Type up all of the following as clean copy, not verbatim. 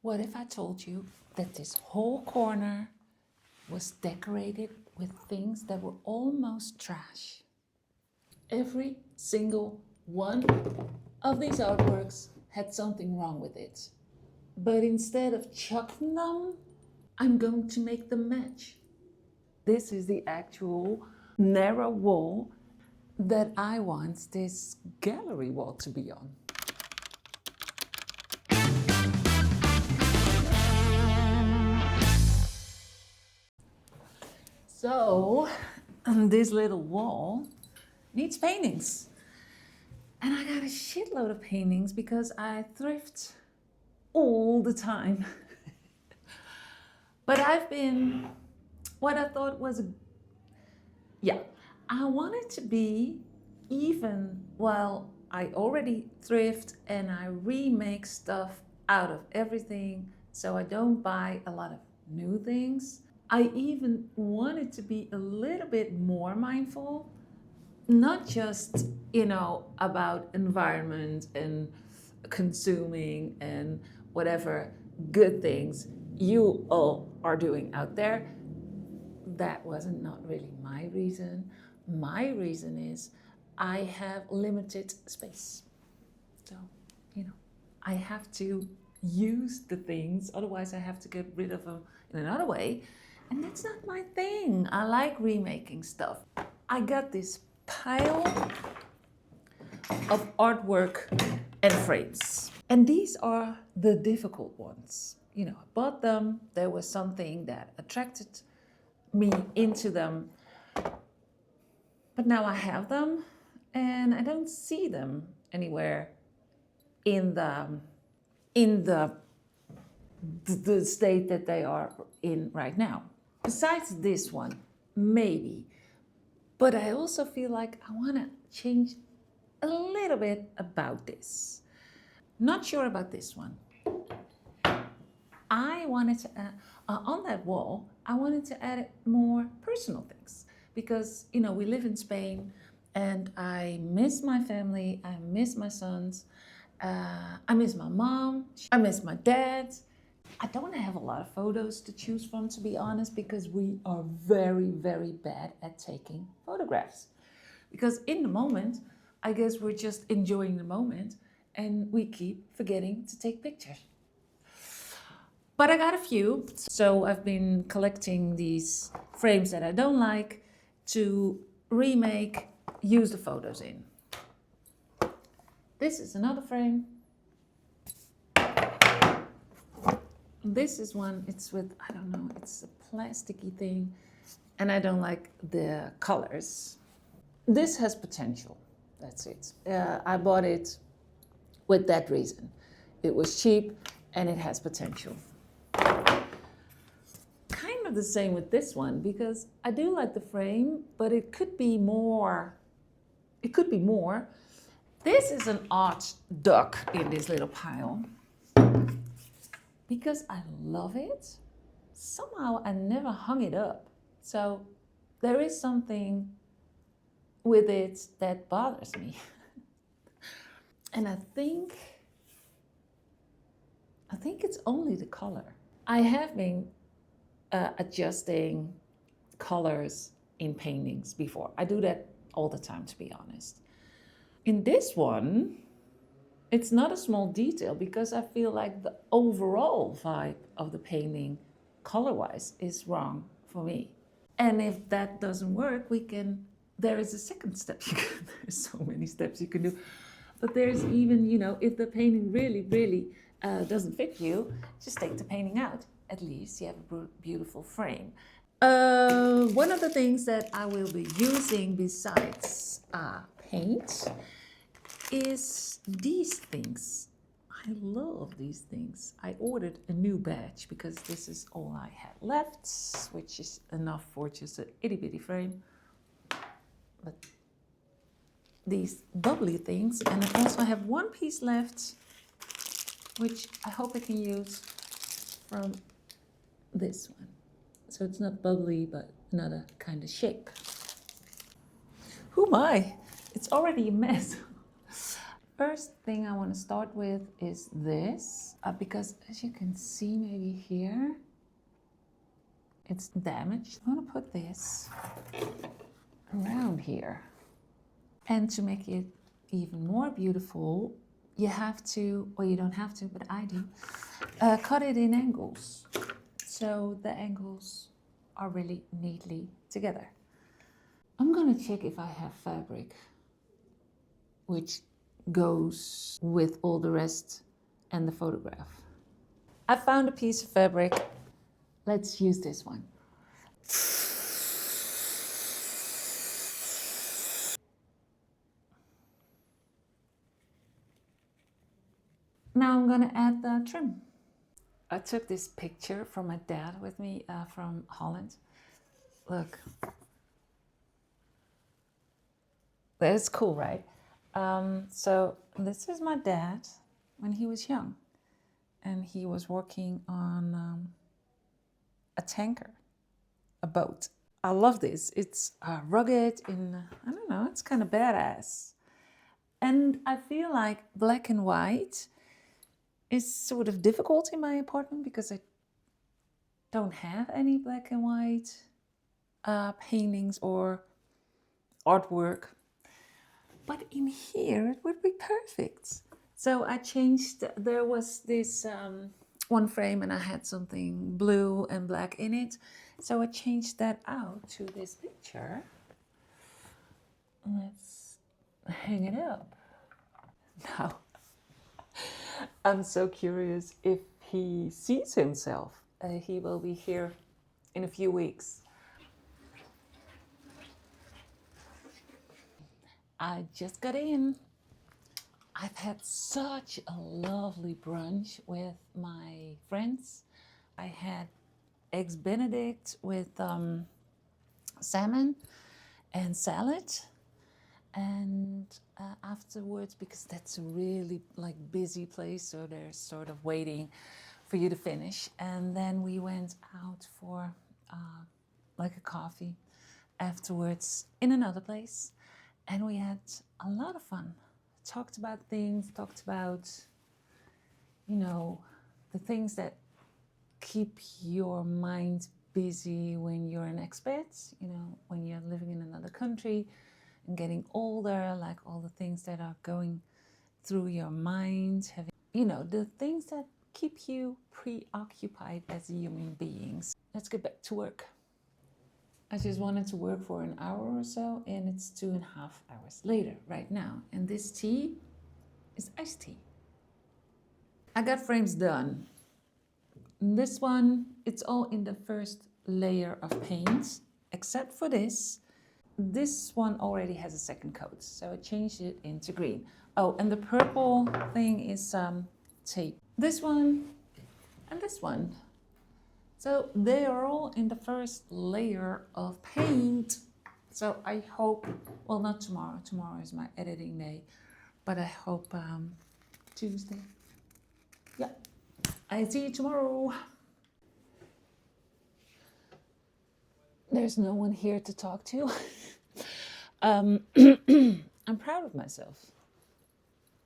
What if I told you that this whole corner was decorated with things that were almost trash? Every single one of these artworks had something wrong with it. But instead of chucking them, I'm going to make them match. This is the actual narrow wall that I want this gallery wall to be on. So this little wall needs paintings. And I got a shitload of paintings because I thrift all the time. But I've been, what I thought was, I wanted to be even while I already thrift and I remake stuff out of everything so I don't buy a lot of new things. I even wanted to be a little bit more mindful, not just, about environment and consuming and whatever good things you all are doing out there. That wasn't not really my reason. My reason is I have limited space. So, I have to use the things, otherwise I have to get rid of them in another way. And that's not my thing. I like remaking stuff. I got this pile of artwork and frames. And these are the difficult ones. I bought them. There was something that attracted me into them. But now I have them and I don't see them anywhere in the state that they are in right now. Besides this one, maybe. But I also feel like I want to change a little bit about this. Not sure about this one. I wanted to add, on that wall, I wanted to add more personal things because, we live in Spain and I miss my family, I miss my sons, I miss my mom, I miss my dad. I don't have a lot of photos to choose from, to be honest, because we are very, very bad at taking photographs. Because in the moment, I guess we're just enjoying the moment and we keep forgetting to take pictures. But I got a few, so I've been collecting these frames that I don't like to use the photos in. This is another frame. This is one, it's with, I don't know, it's a plasticky thing, and I don't like the colors. This has potential, that's it. I bought it with that reason. It was cheap and it has potential. Kind of the same with this one, because I do like the frame, but it could be more. It could be more. This is an art duck in this little pile. Because I love it, somehow I never hung it up. So there is something with it that bothers me. And I think it's only the color. I have been adjusting colors in paintings before. I do that all the time, to be honest. In this one, it's not a small detail because I feel like the overall vibe of the painting, color-wise, is wrong for me. And if that doesn't work, there is a second step. There's so many steps you can do. But there's even, if the painting really, really doesn't fit you, just take the painting out. At least you have a beautiful frame. One of the things that I will be using besides paint is these things. I love these things. I ordered a new batch because this is all I had left, which is enough for just an itty bitty frame. But these bubbly things, and I also have one piece left, which I hope I can use from this one. So it's not bubbly, but another kind of shape. Who am I? It's already a mess. First thing I want to start with is this. because as you can see maybe here, it's damaged. I'm gonna put this around here. And to make it even more beautiful, you have to, or you don't have to, but I do, cut it in angles. So the angles are really neatly together. I'm gonna check if I have fabric which goes with all the rest and the photograph. I found a piece of fabric. Let's use this one. Now I'm gonna add the trim. I took this picture from my dad with me from Holland. Look. That's cool, right? So this is my dad when he was young. And he was working on a tanker, a boat. I love this. It's rugged and I don't know, it's kind of badass. And I feel like black and white is sort of difficult in my apartment because I don't have any black and white paintings or artwork. But in here, it would be perfect. So I changed, there was this one frame and I had something blue and black in it. So I changed that out to this picture. Let's hang it up. Now, I'm so curious if he sees himself. He will be here in a few weeks. I just got in. I've had such a lovely brunch with my friends. I had eggs Benedict with salmon and salad. And afterwards, because that's a really like busy place, so they're sort of waiting for you to finish. And then we went out for like a coffee afterwards in another place. And we had a lot of fun. Talked about things, talked about, you know, the things that keep your mind busy when you're an expat, you know, when you're living in another country and getting older, like all the things that are going through your mind, having, you know, the things that keep you preoccupied as human beings. Let's get back to work. I just wanted to work for an hour or so, and it's 2.5 hours later right now. And this tea is iced tea. I got frames done. This one, it's all in the first layer of paint, except for this. This one already has a second coat, so I changed it into green. Oh, and the purple thing is tape. This one and this one. So they are all in the first layer of paint. So I hope, well, not tomorrow. Tomorrow is my editing day, but I hope Tuesday. Yeah, I see you tomorrow. There's no one here to talk to. I'm proud of myself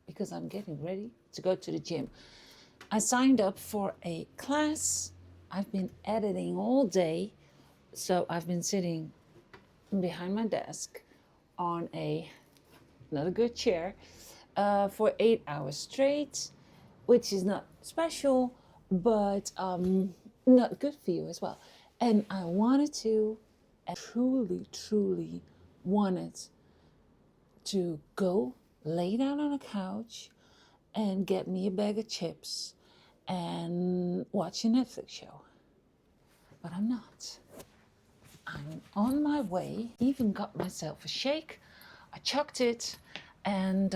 because I'm getting ready to go to the gym. I signed up for a class. I've been editing all day, so I've been sitting behind my desk on another good chair for 8 hours straight, which is not special, but not good for you as well. And I wanted to, and truly wanted to go lay down on a couch and get me a bag of chips and watch a Netflix show. But I'm not. I'm on my way. Even got myself a shake. I chucked it and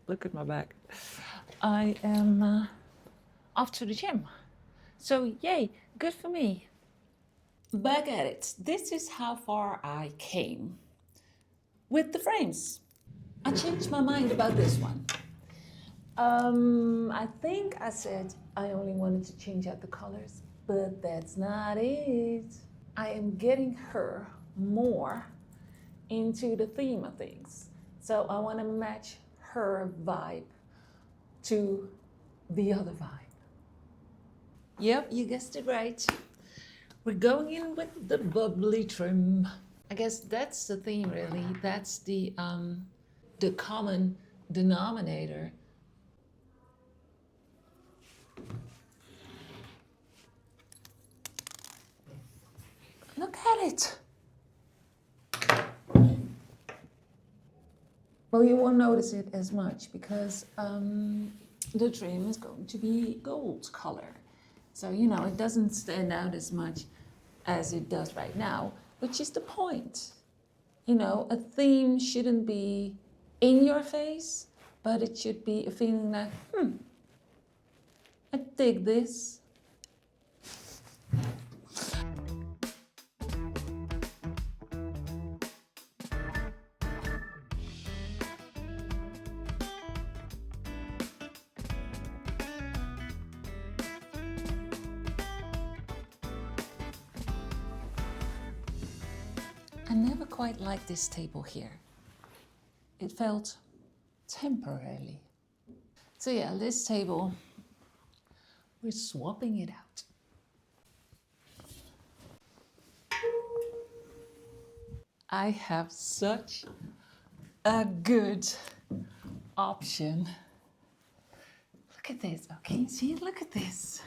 look at my back. I am off to the gym. So yay, good for me. Back at it. This is how far I came with the frames. I changed my mind about this one. I think I said I only wanted to change out the colors, but that's not it. I am getting her more into the theme of things. So I want to match her vibe to the other vibe. Yep, you guessed it right. We're going in with the bubbly trim. I guess that's the theme, really. That's the common denominator. Look at it. Well, you won't notice it as much because the trim is going to be gold color. So, you know, it doesn't stand out as much as it does right now, which is the point. You know, a theme shouldn't be in your face, but it should be a feeling like, I dig this. I never quite liked this table here. It felt temporarily. So yeah, this table, we're swapping it out. I have such a good option. Look at this. Oh, can you see it? Look at this.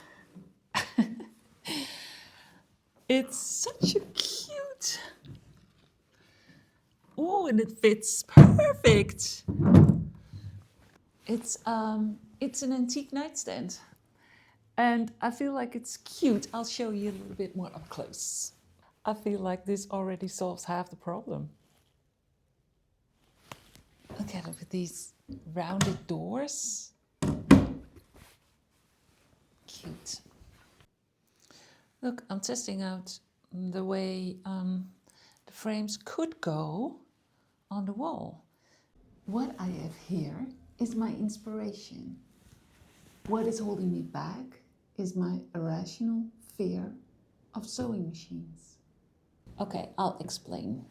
It's such a cute. Oh, and it fits perfect. It's an antique nightstand. And I feel like it's cute. I'll show you a little bit more up close. I feel like this already solves half the problem. Look at it with these rounded doors. Cute. Look, I'm testing out the way the frames could go on the wall. What I have here is my inspiration. What is holding me back is my irrational fear of sewing machines. Okay, I'll explain.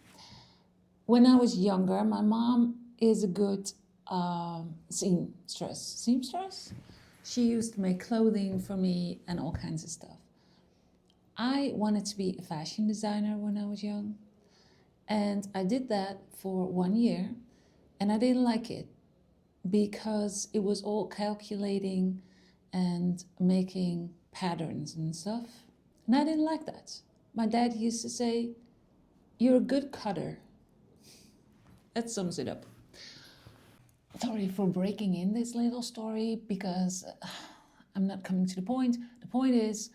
When I was younger, my mom is a good seamstress. Seamstress? She used to make clothing for me and all kinds of stuff. I wanted to be a fashion designer when I was young, and I did that for 1 year, and I didn't like it because it was all calculating and making patterns and stuff, and I didn't like that. My dad used to say, "You're a good cutter." That sums it up. Sorry for breaking in this little story because I'm not coming to the point. The point is,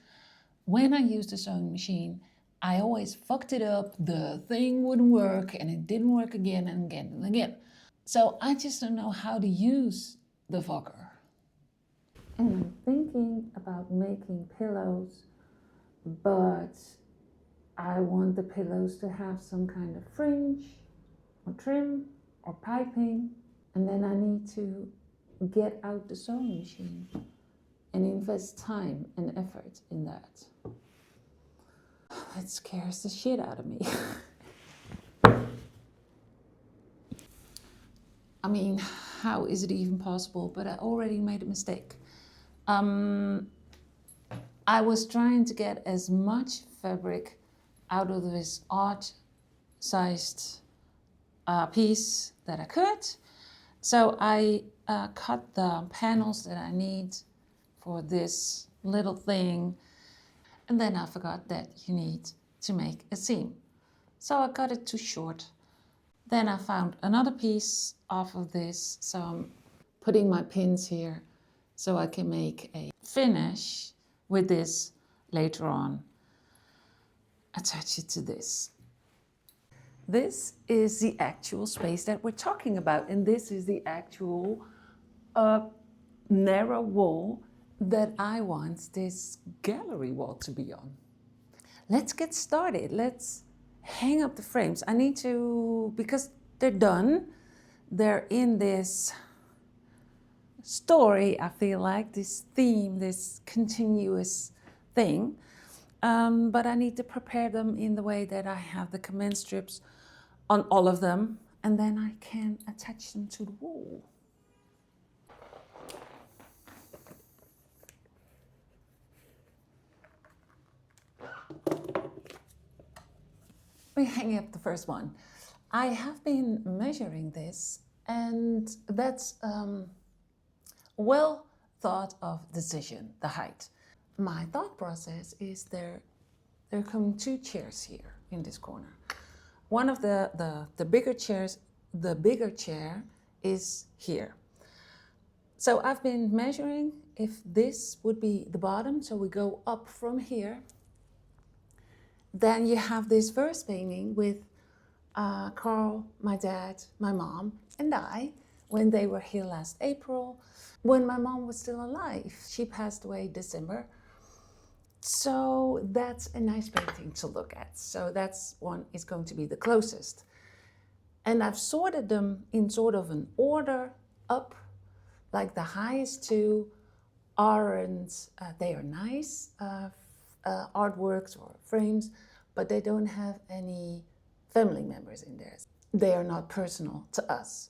when I used a sewing machine, I always fucked it up. The thing wouldn't work and it didn't work again and again and again. So I just don't know how to use the fucker. And I'm thinking about making pillows, but I want the pillows to have some kind of fringe or trim or piping. And then I need to get out the sewing machine and invest time and effort in that. That scares the shit out of me. I mean, how is it even possible? But I already made a mistake. I was trying to get as much fabric out of this odd-sized piece that I could. So I cut the panels that I need for this little thing. And then I forgot that you need to make a seam. So I cut it too short. Then I found another piece off of this. So I'm putting my pins here so I can make a finish with this later on. Attach it to this. This is the actual space that we're talking about, and this is the actual narrow wall that I want this gallery wall to be on. Let's get started. Let's hang up the frames. I need to, because they're done, they're in this story, I feel like, this theme, this continuous thing. But I need to prepare them in the way that I have the command strips on all of them, and then I can attach them to the wall. me hang up the first one. I have been measuring this, and that's well thought of decision, the height. My thought process is there come two chairs here in this corner. One of the bigger chairs, the bigger chair is here. So I've been measuring if this would be the bottom, so we go up from here. Then you have this first painting with Carl, my dad, my mom, and I, when they were here last April, when my mom was still alive. She passed away December. So that's a nice painting to look at. So that's one is going to be the closest. And I've sorted them in sort of an order up, like the highest two aren't, they are nice artworks or frames, but they don't have any family members in there. They are not personal to us.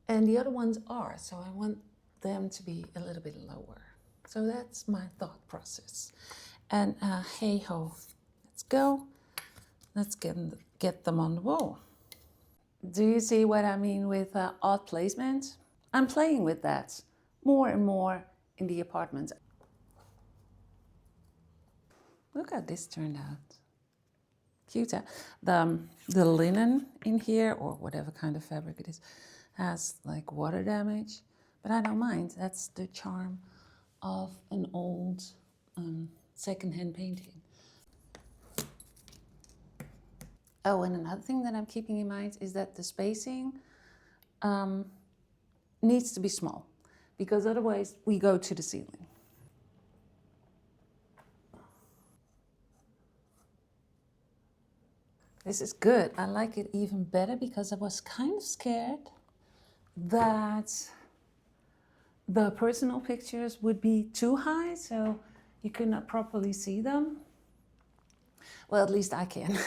And the other ones are, so I want them to be a little bit lower. So that's my thought process. And hey ho, let's go. Let's get them on the wall. Do you see what I mean with odd placement? I'm playing with that more and more in the apartment. Look how this turned out. Cute, huh? The linen in here, or whatever kind of fabric it is, has like water damage, but I don't mind. That's the charm of an old secondhand painting. Oh, and another thing that I'm keeping in mind is that the spacing needs to be small, because otherwise we go to the ceiling. This is good. I like it even better because I was kind of scared that the personal pictures would be too high, so you could not properly see them. Well, at least I can,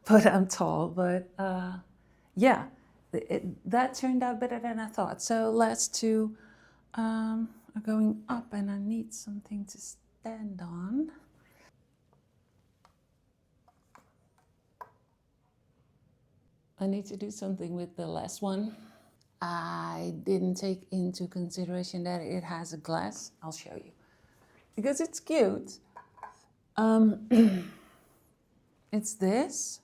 but I'm tall. But yeah, that turned out better than I thought. So last two are going up, and I need something to stand on. I need to do something with the last one. I didn't take into consideration that it has a glass. I'll show you. Because it's cute. It's this.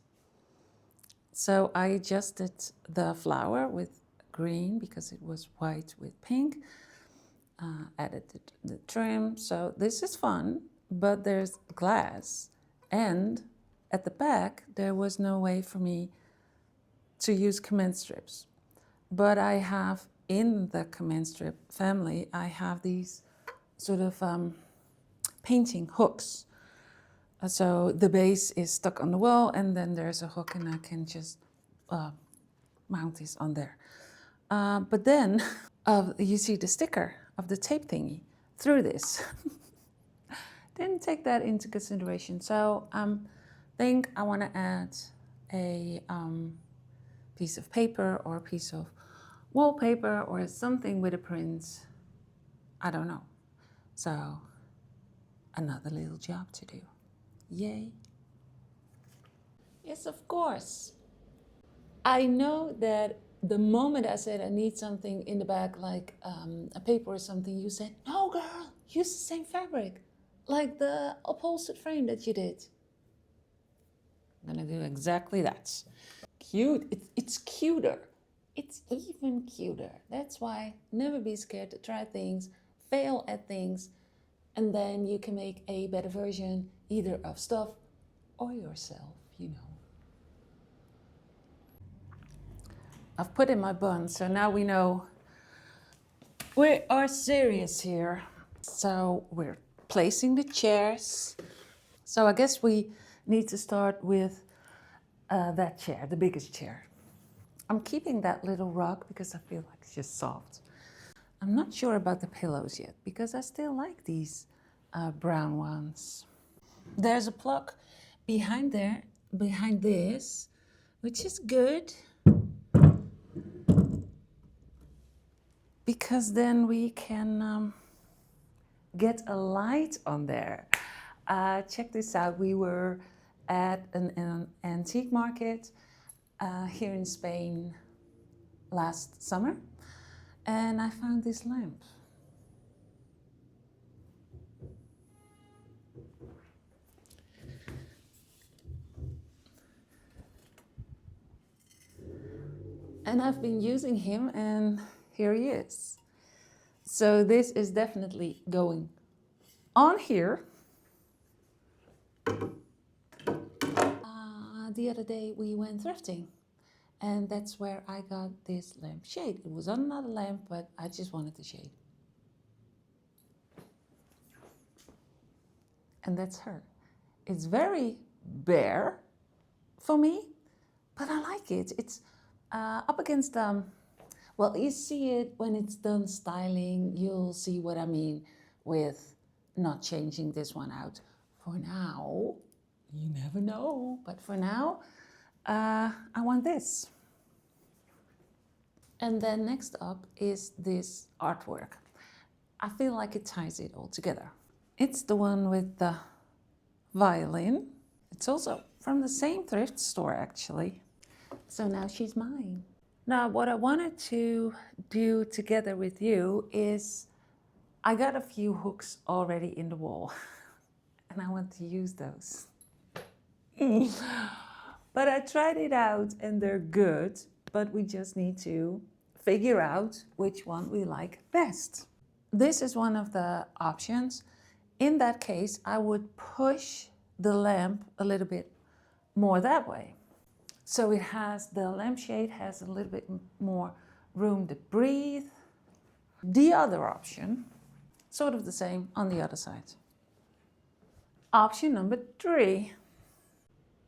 So I adjusted the flower with green because it was white with pink. Added the trim. So this is fun, but there's glass. And at the back, there was no way for me to use command strips. But I have, in the command strip family, I have these sort of painting hooks. So the base is stuck on the wall, and then there's a hook, and I can just mount this on there. But then you see the sticker of the tape thingy through this. Didn't take that into consideration. So I think I want to add a piece of paper or a piece of wallpaper or something with a print. I don't know. So another little job to do. Yay. Yes, of course. I know that the moment I said I need something in the back, like a paper or something, you said, no girl, use the same fabric, like the upholstered frame that you did. I'm gonna do exactly that. Cute, it's cuter. It's even cuter. That's why never be scared to try things, fail at things, and then you can make a better version either of stuff or yourself, you know. I've put in my bun, so now we know we are serious here. So we're placing the chairs. So I guess we need to start with that chair, the biggest chair. I'm keeping that little rug because I feel like it's just soft. I'm not sure about the pillows yet because I still like these brown ones. There's a plug behind there, behind this, which is good because then we can get a light on there. Check this out. We were at an antique market here in Spain last summer, and I found this lamp. And I've been using him, and here he is. So this is definitely going on here. The other day we went thrifting, and that's where I got this lamp shade. It was on another lamp, but I just wanted the shade. And that's her. It's very bare for me, but I like it. It's up against well, you see it when it's done styling. You'll see what I mean with not changing this one out. For now, you never know, but for now, I want this. And then next up is this artwork. I feel like it ties it all together. It's the one with the violin. It's also from the same thrift store, actually. So now she's mine. Now, what I wanted to do together with you is I got a few hooks already in the wall and I want to use those. But I tried it out and they're good, but we just need to figure out which one we like best. This is one of the options. In that case, I would push the lamp a little bit more that way. So it has, the lampshade has a little bit more room to breathe. The other option, sort of the same on the other side. Option number 3.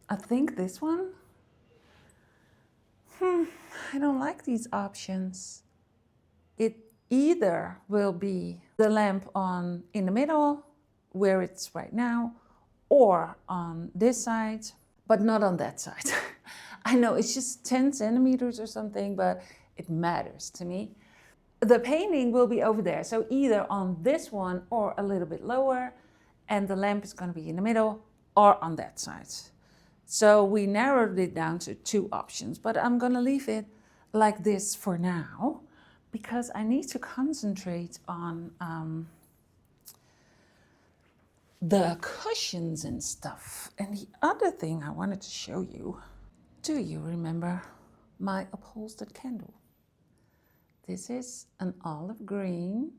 I think this one. I don't like these options. It either will be the lamp on in the middle, where it's right now, or on this side, but not on that side. I know it's just 10 centimeters or something, but it matters to me. The painting will be over there, so either on this one or a little bit lower, and the lamp is going to be in the middle or on that side. So we narrowed it down to 2 options, but I'm going to leave it like this for now because I need to concentrate on the cushions and stuff. And the other thing I wanted to show you, do you remember my upholstered candle? This is an olive green,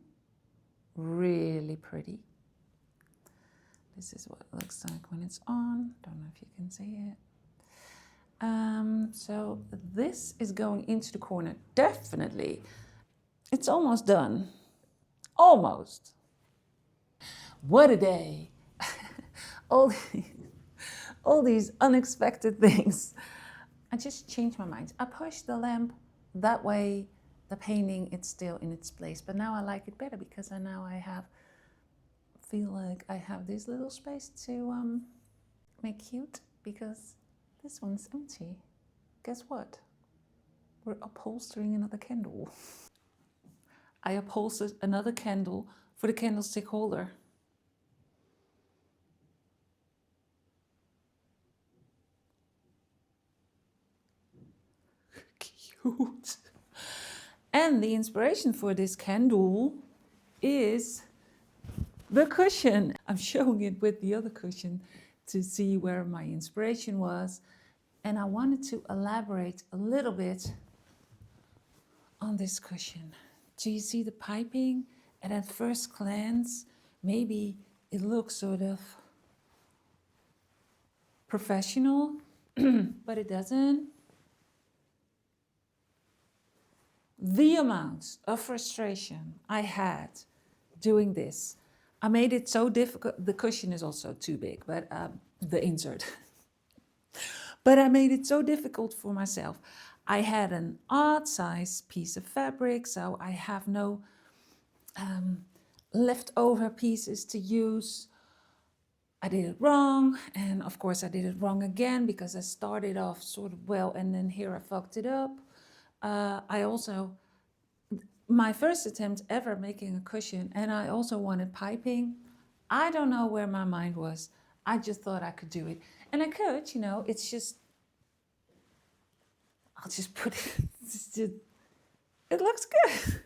really pretty. This is what it looks like when it's on. Don't know if you can see it. So this is going into the corner, definitely. It's almost done. Almost. What a day. all these unexpected things. I just changed my mind. I pushed the lamp that way, the painting, it's still in its place. But now I like it better because I feel like I have this little space to make cute, because this one's empty. Guess what? We're upholstering another candle. I upholstered another candle for the candlestick holder. Cute. And the inspiration for this candle is the cushion. I'm showing it with the other cushion to see where my inspiration was. And I wanted to elaborate a little bit on this cushion. Do you see the piping? And at first glance, maybe it looks sort of professional, but it doesn't. The amount of frustration I had doing this, I made it so difficult. The cushion is also too big, but the insert. But I made it so difficult for myself. I had an odd size piece of fabric, so I have no leftover pieces to use. I did it wrong, and of course I did it wrong again because I started off sort of well, and then here I fucked it up. My first attempt ever making a cushion, and I also wanted piping. I don't know where my mind was. I just thought I could do it. And I could, you know, it's just, I'll just put it, it looks good.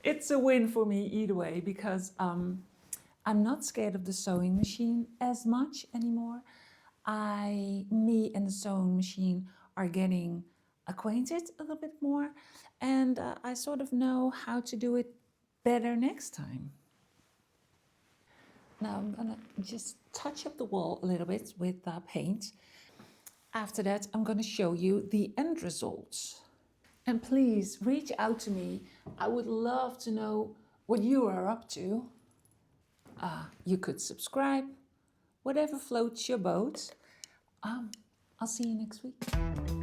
It's a win for me either way because I'm not scared of the sewing machine as much anymore. Me and the sewing machine are getting acquainted a little bit more, and I sort of know how to do it better next time. Now I'm gonna just touch up the wall a little bit with paint. After that, I'm gonna show you the end results. And please reach out to me. I would love to know what you are up to. You could subscribe, whatever floats your boat. I'll see you next week.